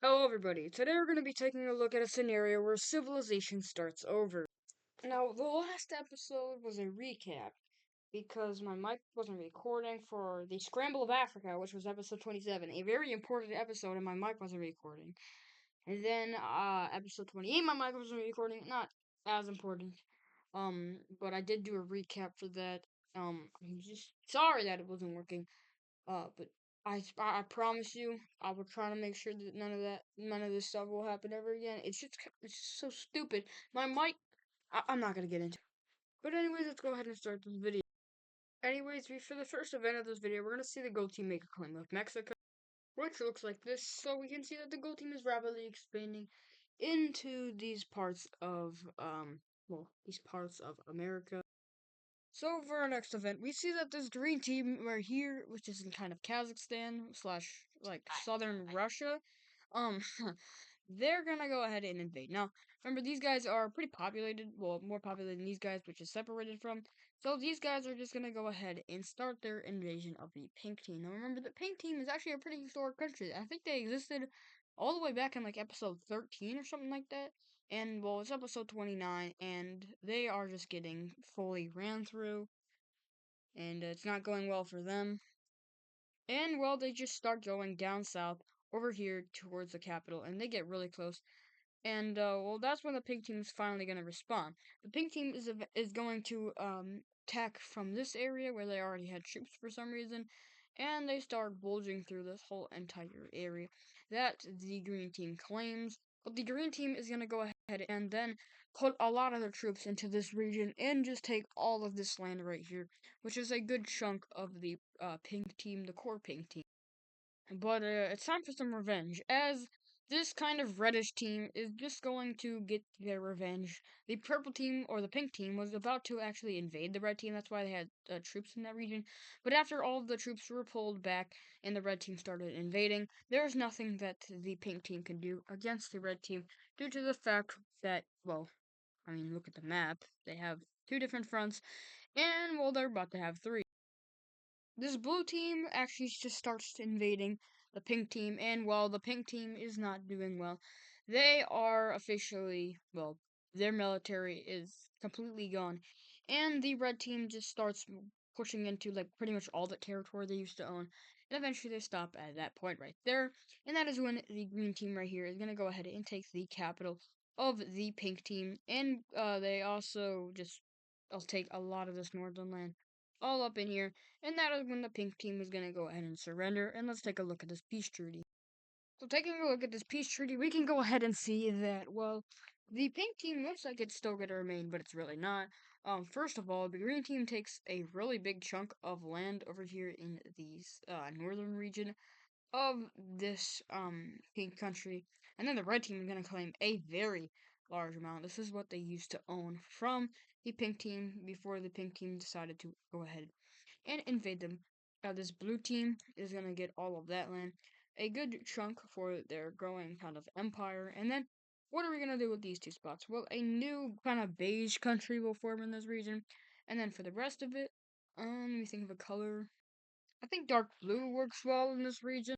Hello, everybody. Today we're going to be taking a look at a scenario where civilization starts over. Now, the last episode was a recap because my mic wasn't recording for the Scramble of Africa, which was episode 27, a very important episode, and my mic wasn't recording. And then, episode 28, my mic wasn't recording, not as important. But I did do a recap for that. I'm just sorry that it wasn't working. But I promise you, I will try to make sure that none of this stuff will happen ever again. It's just so stupid. My mic, I'm not gonna get into it. But anyways, let's go ahead and start this video. Anyways, for the first event of this video, we're gonna see the gold team make a claim of Mexico, which looks like this. So we can see that the gold team is rapidly expanding into these parts of America. So for our next event, we see that this green team right here, which is in kind of Kazakhstan slash like southern Russia, um, they're gonna go ahead and invade. Now, remember these guys are pretty populated, well, more populated than these guys, which is separated from. So these guys are just gonna go ahead and start their invasion of the pink team. Now remember, the pink team is actually a pretty historic country. I think they existed all the way back in like episode 13 or something like that. And well, it's episode 29, and they are just getting fully ran through, and it's not going well for them. And well, they just start going down south over here towards the capital, and they get really close. And well, that's when the pink team is finally going to respond. The pink team is going to attack from this area where they already had troops for some reason, and they start bulging through this whole entire area that the green team claims. But the green team is going to go ahead and then put a lot of their troops into this region and just take all of this land right here, which is a good chunk of the pink team, the core pink team. But it's time for some revenge, as this kind of reddish team is just going to get their revenge. The purple team, or the pink team, was about to actually invade the red team. That's why they had troops in that region. But after all of the troops were pulled back and the red team started invading, there's nothing that the pink team can do against the red team due to the fact that, well, I mean, look at the map. They have two different fronts, and, well, they're about to have three. This blue team actually just starts invading the pink team, and while the pink team is not doing well, they are officially, well, their military is completely gone, and the red team just starts pushing into, like, pretty much all the territory they used to own, and eventually they stop at that point right there, and that is when the green team right here is going to go ahead and take the capital of the pink team, and they also just, I'll take a lot of this northern land all up in here, and that is when the pink team is going to go ahead and surrender. And let's take a look at this peace treaty. So taking a look at this peace treaty, we can go ahead and see that, well, the pink team looks like it's still going to remain, but it's really not. First of all, the green team takes a really big chunk of land over here in the northern region of this pink country, and then the red team is going to claim a very large amount. This is what they used to own from the pink team before the pink team decided to go ahead and invade them. This blue team is going to get all of that land, a good chunk for their growing kind of empire. And then, what are we going to do with these two spots? Well, a new kind of beige country will form in this region. And then for the rest of it, let me think of a color. I think dark blue works well in this region.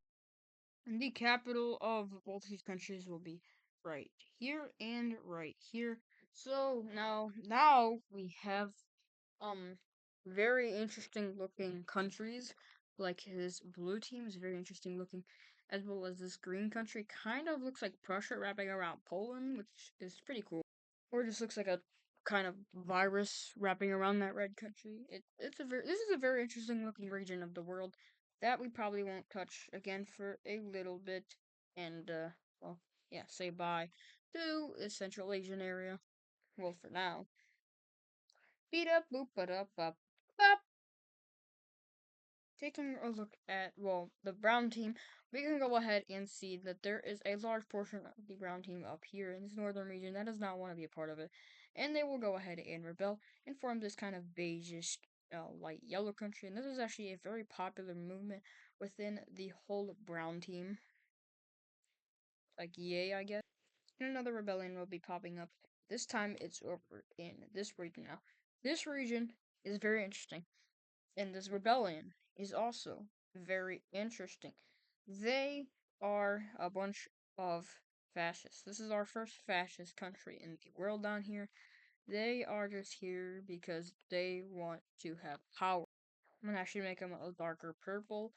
And the capital of both these countries will be right here and right here. So now we have um very interesting looking countries. Like his blue team is very interesting looking, as well as this green country kind of looks like Prussia wrapping around Poland, which is pretty cool. Or just looks like a kind of virus wrapping around that red country. This is a very interesting looking region of the world that we probably won't touch again for a little bit. And well, yeah, say bye to the Central Asian area. Well, for now. Beat up, boop, ba up, up. Taking a look at, well, the brown team, we can go ahead and see that there is a large portion of the brown team up here in this northern region that does not want to be a part of it. And they will go ahead and rebel and form this kind of beigeish, light yellow country. And this is actually a very popular movement within the whole brown team. Like, yay, I guess. And another rebellion will be popping up. This time it's over in this region now. This region is very interesting. And this rebellion is also very interesting. They are a bunch of fascists. This is our first fascist country in the world down here. They are just here because they want to have power. I'm gonna actually make them a darker purple.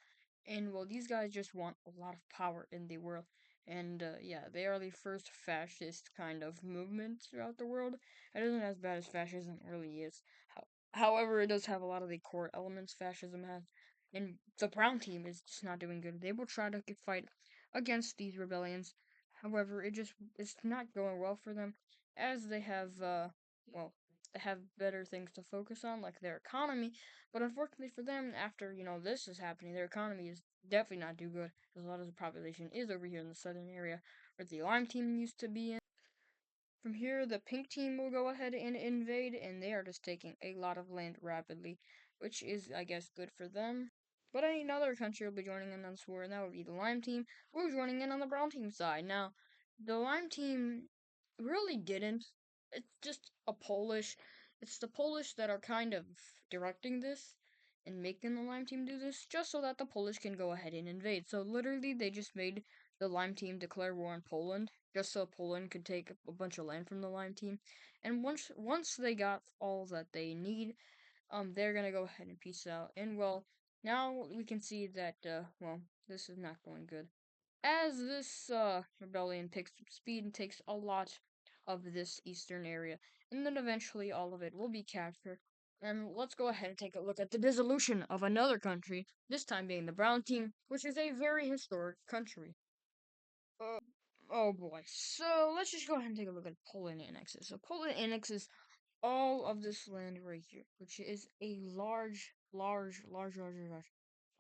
And well, these guys just want a lot of power in the world. And yeah, they are the first fascist kind of movement throughout the world. It isn't as bad as fascism really is. However, it does have a lot of the core elements fascism has. And the brown team is just not doing good. They will try to fight against these rebellions. However, it's not going well for them as they have well they have better things to focus on, like their economy. But unfortunately for them, after this is happening, their economy is definitely not do good, because a lot of the population is over here in the southern area where the lime team used to be in. From here, the pink team will go ahead and invade, and they are just taking a lot of land rapidly, which is, I guess, good for them. But another country will be joining in on this war, and that would be the lime team. We're joining in on the brown team side. Now, the lime team really didn't. It's just a Polish. It's the Polish that are kind of directing this and making the lime team do this, just so that the Polish can go ahead and invade. So literally, they just made the lime team declare war on Poland, just so Poland could take a bunch of land from the lime team. And once they got all that they need, they're gonna go ahead and peace out. And well, now we can see that well, this is not going good, as this rebellion picks up speed and takes a lot of this eastern area, and then eventually all of it will be captured. And let's go ahead and take a look at the dissolution of another country, this time being the Brown Team, which is a very historic country. Uh, oh boy. So let's just go ahead and take a look at Poland annexes. So Poland annexes all of this land right here, which is a large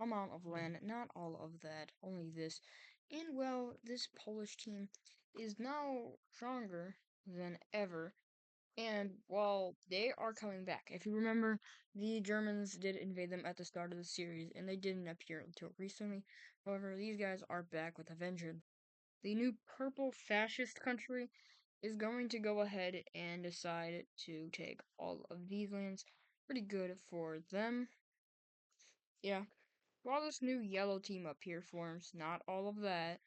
amount of land. Not all of that, only this. And well, this Polish team is now stronger than ever. And while they are coming back, if you remember, the Germans did invade them at the start of the series, and they didn't appear until recently. However, these guys are back with a vengeance. The new purple fascist country is going to go ahead and decide to take all of these lands. Pretty good for them. Yeah. While this new yellow team up here forms, not all of that.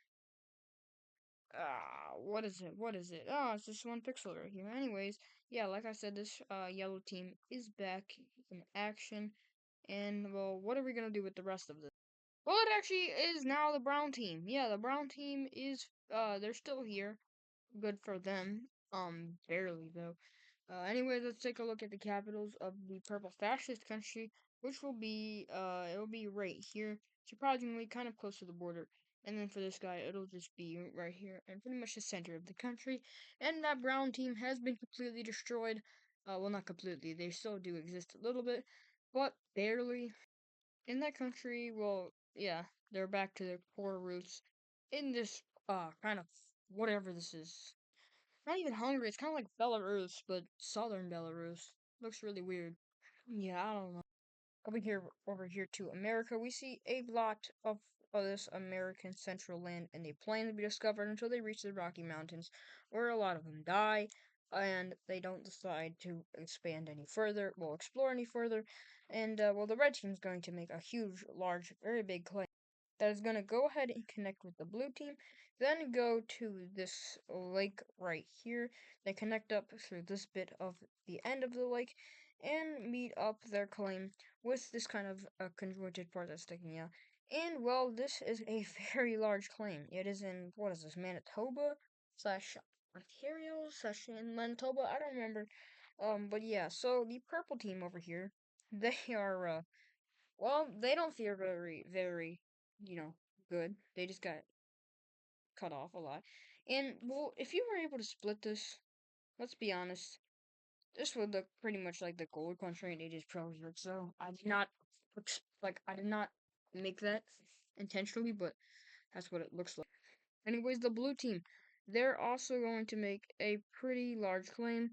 What is it? What is it? Oh, it's just one pixel right here. Anyways, yeah, like I said, this yellow team is back in action. And well, what are we gonna do with the rest of this? Well, it actually is now the brown team. Yeah, the brown team is they're still here. Good for them. Barely though. Anyways, let's take a look at the capitals of the purple fascist country, which will be, it will be right here, surprisingly kind of close to the border. And then for this guy, it'll just be right here, and pretty much the center of the country. And that brown team has been completely destroyed. Well, not completely, they still do exist a little bit, but barely. In that country, well, yeah, they're back to their core roots in this, kind of, whatever this is. Not even Hungary. It's kind of like Belarus, but southern Belarus. Looks really weird. Yeah, I don't know. Over here to America, we see a lot of this American central land and the plains be discovered until they reach the Rocky Mountains, where a lot of them die, and they don't decide to expand any further, well, explore any further, and well, the red team's going to make a huge, large, very big claim that is going to go ahead and connect with the blue team, then go to this lake right here. They connect up through this bit of the end of the lake and meet up their claim with this kind of conjointed part that's sticking out. And well, this is a very large claim. It is in, what is this, Manitoba slash Ontario slash in Manitoba? I don't remember. But yeah, so the purple team over here, they are well, they don't feel very, you know, good. They just got cut off a lot. And, well, if you were able to split this, let's be honest, this would look pretty much like the gold country in Ages Pro here. So, I did not make that intentionally, but that's what it looks like. Anyways, the blue team, they're also going to make a pretty large claim.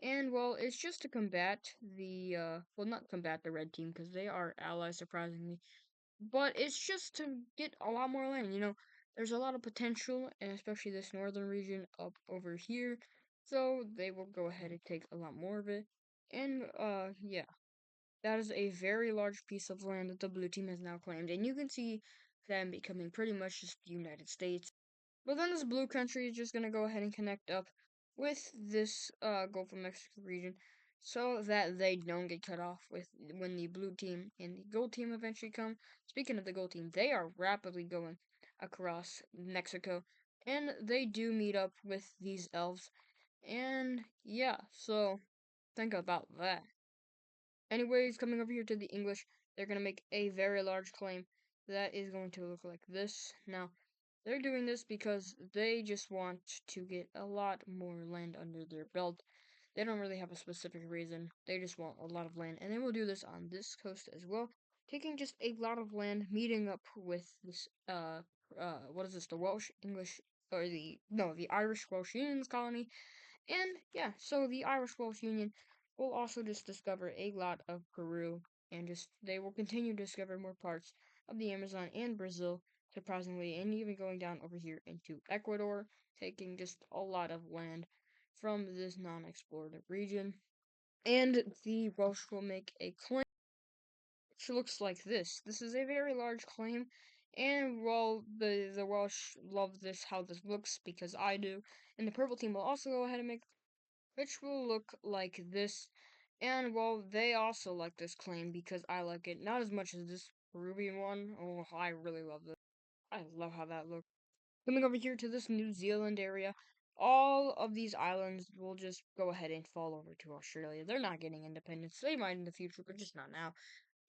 And, well, it's just to combat well, not combat the red team, because they are allies, surprisingly, but it's just to get a lot more land. There's a lot of potential, and especially this northern region up over here. So they will go ahead and take a lot more of it. And yeah, that is a very large piece of land that the blue team has now claimed, and you can see them becoming pretty much just the United States. But then this blue country is just gonna go ahead and connect up with this Gulf of Mexico region so that they don't get cut off with when the blue team and the gold team eventually come. Speaking of the gold team, they are rapidly going across Mexico and they do meet up with these elves. And yeah, so think about that. Anyways, coming over here to the English, they're going to make a very large claim that is going to look like this. Now, they're doing this because they just want to get a lot more land under their belt. They don't really have a specific reason. They just want a lot of land. And they will do this on this coast as well, taking just a lot of land, meeting up with this, what is this, the Welsh, English, or the, no, the Irish Welsh Unions colony, and yeah, so the Irish Welsh Union will also just discover a lot of Peru, and just they will continue to discover more parts of the Amazon and Brazil, surprisingly, and even going down over here into Ecuador, taking just a lot of land from this non-explored region. And the Welsh will make a claim which looks like this. This is a very large claim, and well, the Welsh love this how this looks because I do. And the purple team will also go ahead and make which will look like this. And well, they also like this claim because I like it. Not as much as this Peruvian one. Oh, I really love this. I love how that looks. Coming over here to this New Zealand area, all of these islands will just go ahead and fall over to Australia. They're not getting independence. They might in the future, but just not now.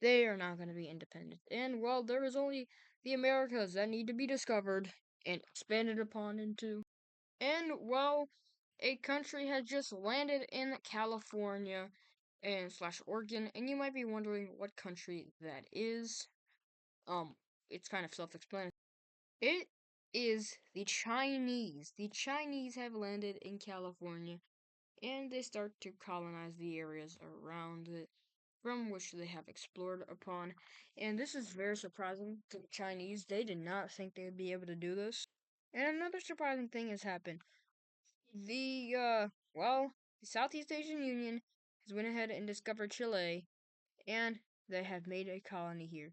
They are not going to be independent. And well, there is only the Americas that need to be discovered and expanded upon into. And well, a country has just landed in California and slash Oregon, and you might be wondering what country that is. Um, it's kind of self-explanatory. It is the Chinese. The Chinese have landed in California, and they start to colonize the areas around it from which they have explored upon. And this is very surprising to the Chinese. They did not think they would be able to do this. And another surprising thing has happened. Well, the Southeast Asian Union has went ahead and discovered Chile, and they have made a colony here.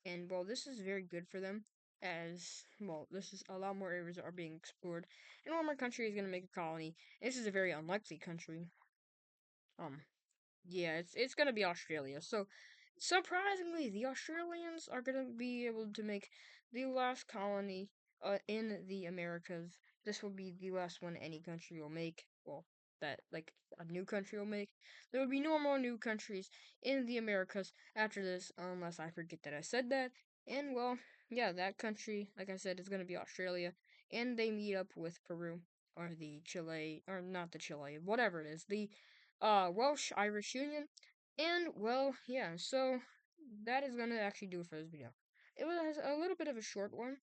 And well, this is very good for them, as well, this is a lot more areas are being explored, and one more country is going to make a colony. This is a very unlikely country. Um, yeah, it's gonna be Australia. So, surprisingly, the Australians are gonna be able to make the last colony in the Americas. This will be the last one any country will make. Well, that like a new country will make. There will be no more new countries in the Americas after this, unless I forget that I said that. And well, yeah, that country, like I said, is gonna be Australia, and they meet up with Peru or the Chile or not the Chile, whatever it is, the Welsh Irish Union. And well, yeah, so that is gonna actually do it for this video. It was a little bit of a short one,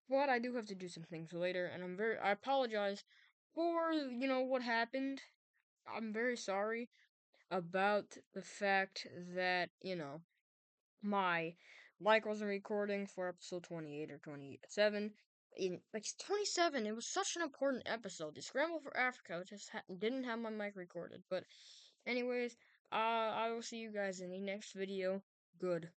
but I do have to do some things later, and I apologize for, what happened. I'm very sorry about the fact that, my mic wasn't recording for episode 28 or 27. In like 27, it was such an important episode. The Scramble for Africa just didn't have my mic recorded. But anyways, I will see you guys in the next video. Good.